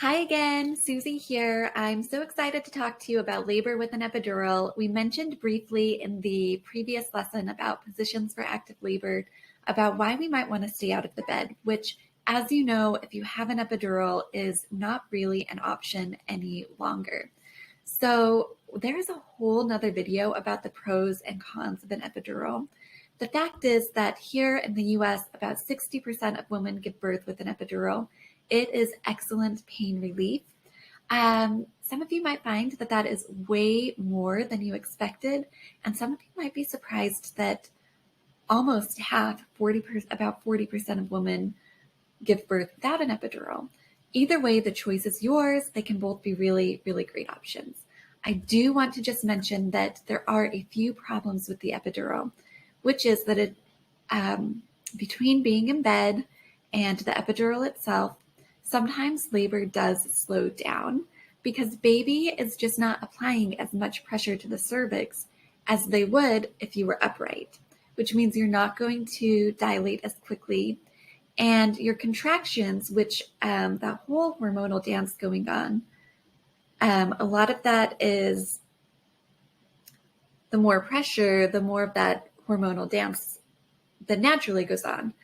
Hi again, Susie here. I'm so excited to talk to you about labor with an epidural. We mentioned briefly in the previous lesson about positions for active labor, about why we might want to stay out of the bed, which, as you know, if you have an epidural, is not really an option any longer. So there's a whole nother video about the pros and cons of an epidural. The fact is that here in the US, about 60% of women give birth with an epidural. It is excellent pain relief. Some of you might find that that is way more than you expected, and some of you might be surprised that almost half, 40%, about 40% of women give birth without an epidural. Either way, the choice is yours. They can both be really, really great options. I do want to just mention that there are a few problems with the epidural, which is that between being in bed and the epidural itself, sometimes labor does slow down because baby is just not applying as much pressure to the cervix as they would if you were upright, which means you're not going to dilate as quickly. And your contractions, which that whole hormonal dance going on, a lot of that is the more pressure, the more of that hormonal dance that naturally goes on.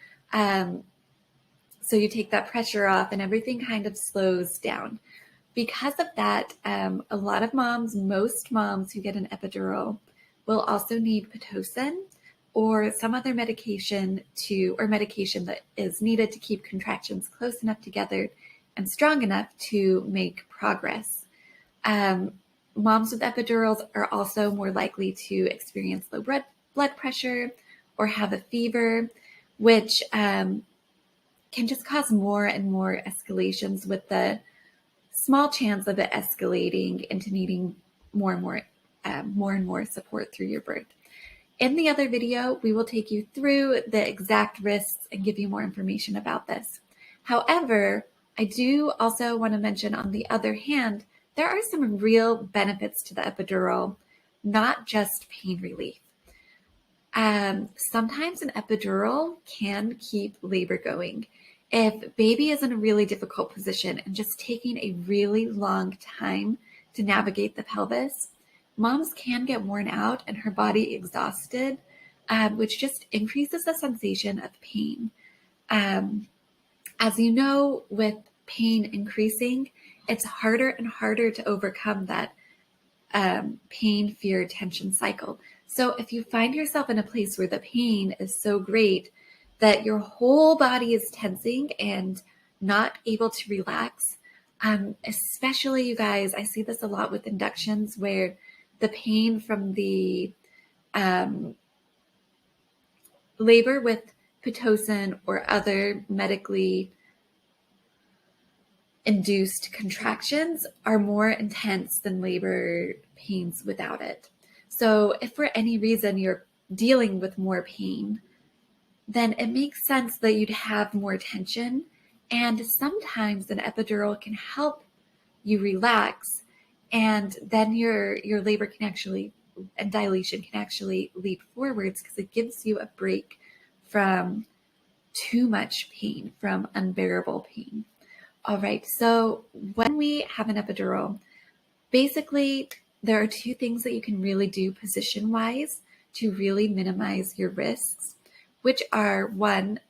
So you take that pressure off and everything kind of slows down. Because of that, a lot of moms, most moms who get an epidural will also need Pitocin or some other medication that is needed to keep contractions close enough together and strong enough to make progress. Moms with epidurals are also more likely to experience low blood pressure or have a fever, which can just cause more and more escalations with the small chance of it escalating into needing more and more support through your birth. In the other video, we will take you through the exact risks and give you more information about this. However, I do also want to mention, on the other hand, there are some real benefits to the epidural, not just pain relief. Sometimes an epidural can keep labor going. If baby is in a really difficult position and just taking a really long time to navigate the pelvis, moms can get worn out and her body exhausted, which just increases the sensation of pain. As you know, with pain increasing, it's harder and harder to overcome that pain, fear, tension cycle. So if you find yourself in a place where the pain is so great that your whole body is tensing and not able to relax, especially you guys, I see this a lot with inductions where the pain from the labor with Pitocin or other medically induced contractions are more intense than labor pains without it. So if for any reason you're dealing with more pain, then it makes sense that you'd have more tension. And sometimes an epidural can help you relax, and then your labor can actually, and dilation can actually leap forwards because it gives you a break from too much pain, from unbearable pain. All right, so when we have an epidural, basically there are two things that you can really do position-wise to really minimize your risks, which are one,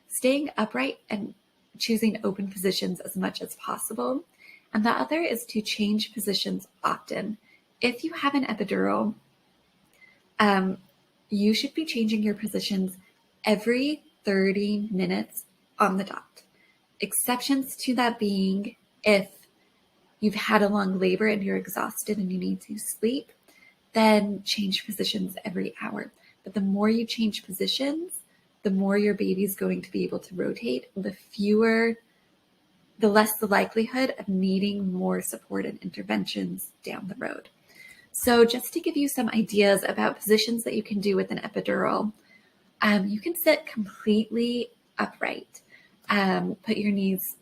staying upright and choosing open positions as much as possible. And the other is to change positions often. If you have an epidural, you should be changing your positions every 30 minutes on the dot. Exceptions to that being if you've had a long labor and you're exhausted and you need to sleep, then change positions every hour. But the more you change positions, the more your baby's going to be able to rotate, the less the likelihood of needing more support and interventions down the road. So just to give you some ideas about positions that you can do with an epidural, you can sit completely upright. Put your knees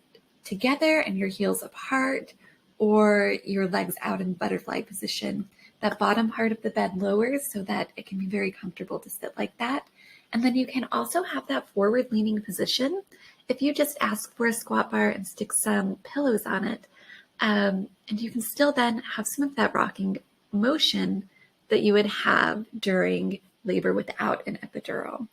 together and your heels apart, or your legs out in butterfly position. That bottom part of the bed lowers so that it can be very comfortable to sit like that. And then you can also have that forward leaning position if you just ask for a squat bar and stick some pillows on it, and you can still then have some of that rocking motion that you would have during labor without an epidural.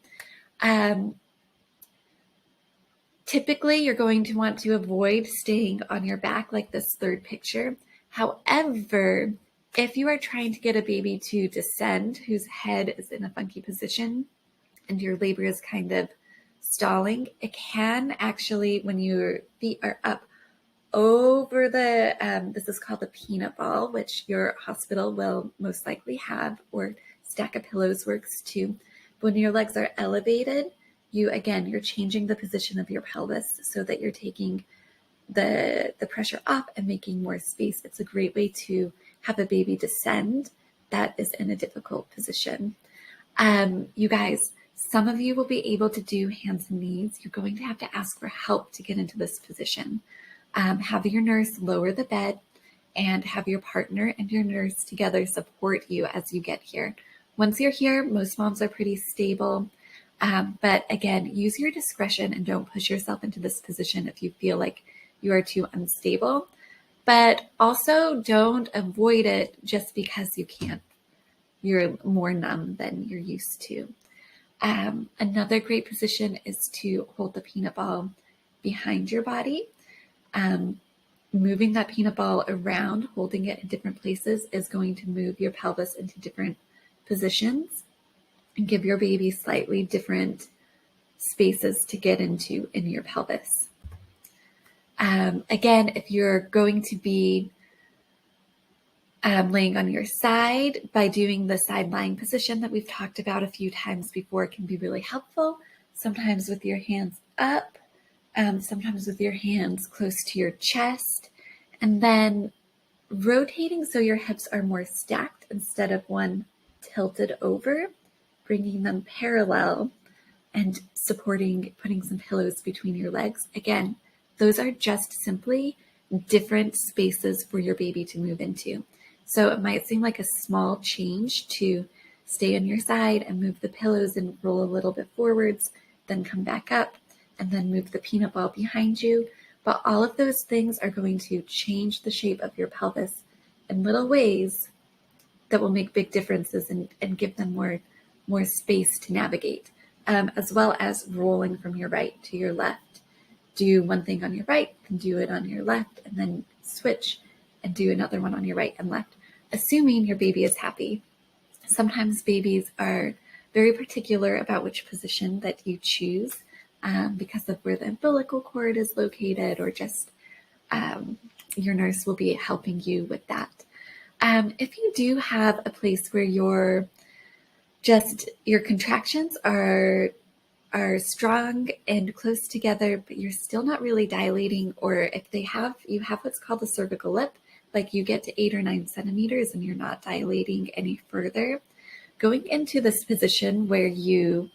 Typically, you're going to want to avoid staying on your back like this third picture. However, if you are trying to get a baby to descend whose head is in a funky position and your labor is kind of stalling, it can actually, when your feet are up over the, this is called the peanut ball, which your hospital will most likely have, or stack of pillows works too. When your legs are elevated, you're changing the position of your pelvis so that you're taking the pressure off and making more space. It's a great way to have a baby descend that is in a difficult position. You guys, some of you will be able to do hands and knees. You're going to have to ask for help to get into this position. Have your nurse lower the bed and have your partner and your nurse together support you as you get here. Once you're here, most moms are pretty stable. But again, use your discretion and don't push yourself into this position if you feel like you are too unstable. But also don't avoid it just because you can't. You're more numb than you're used to. Another great position is to hold the peanut ball behind your body. Moving that peanut ball around, holding it in different places is going to move your pelvis into different positions and give your baby slightly different spaces to get into in your pelvis. Again, if you're going to be laying on your side, by doing the side lying position that we've talked about a few times before, can be really helpful. Sometimes with your hands up, sometimes with your hands close to your chest, and then rotating so your hips are more stacked instead of one tilted over, bringing them parallel and supporting, putting some pillows between your legs. Again, those are just simply different spaces for your baby to move into. So it might seem like a small change to stay on your side and move the pillows and roll a little bit forwards, then come back up and then move the peanut ball behind you. But all of those things are going to change the shape of your pelvis in little ways that will make big differences and give them more space to navigate, as well as rolling from your right to your left. Do one thing on your right, then do it on your left, and then switch and do another one on your right and left, assuming your baby is happy. Sometimes babies are very particular about which position that you choose because of where the umbilical cord is located, or just your nurse will be helping you with that. If you do have a place where your contractions are strong and close together, but you're still not really dilating, or if you have what's called a cervical lip, like you get to 8 or 9 centimeters and you're not dilating any further, going into this position where you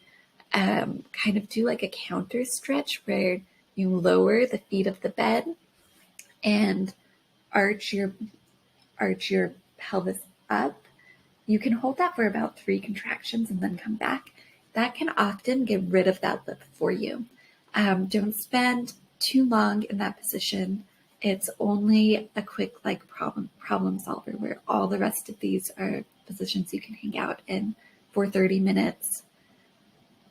kind of do like a counter stretch where you lower the feet of the bed and arch your pelvis up. You can hold that for about 3 contractions and then come back. That can often get rid of that lip for you. Don't spend too long in that position. It's only a quick problem solver, where all the rest of these are positions you can hang out in for 30 minutes,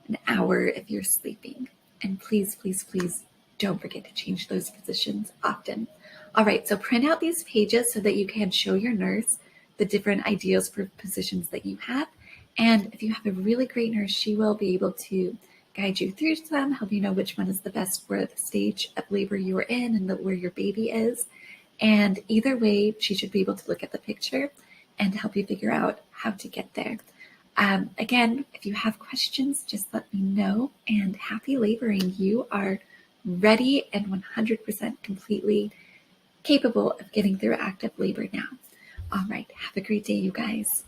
an hour if you're sleeping. And please, please, please don't forget to change those positions often. All right, so print out these pages so that you can show your nurse the different ideas for positions that you have. And if you have a really great nurse, she will be able to guide you through them, help you know which one is the best for the stage of labor you are in and where your baby is. And either way, she should be able to look at the picture and help you figure out how to get there. Again, if you have questions, just let me know. And happy laboring. You are ready and 100% completely capable of getting through active labor now. All right, have a great day, you guys.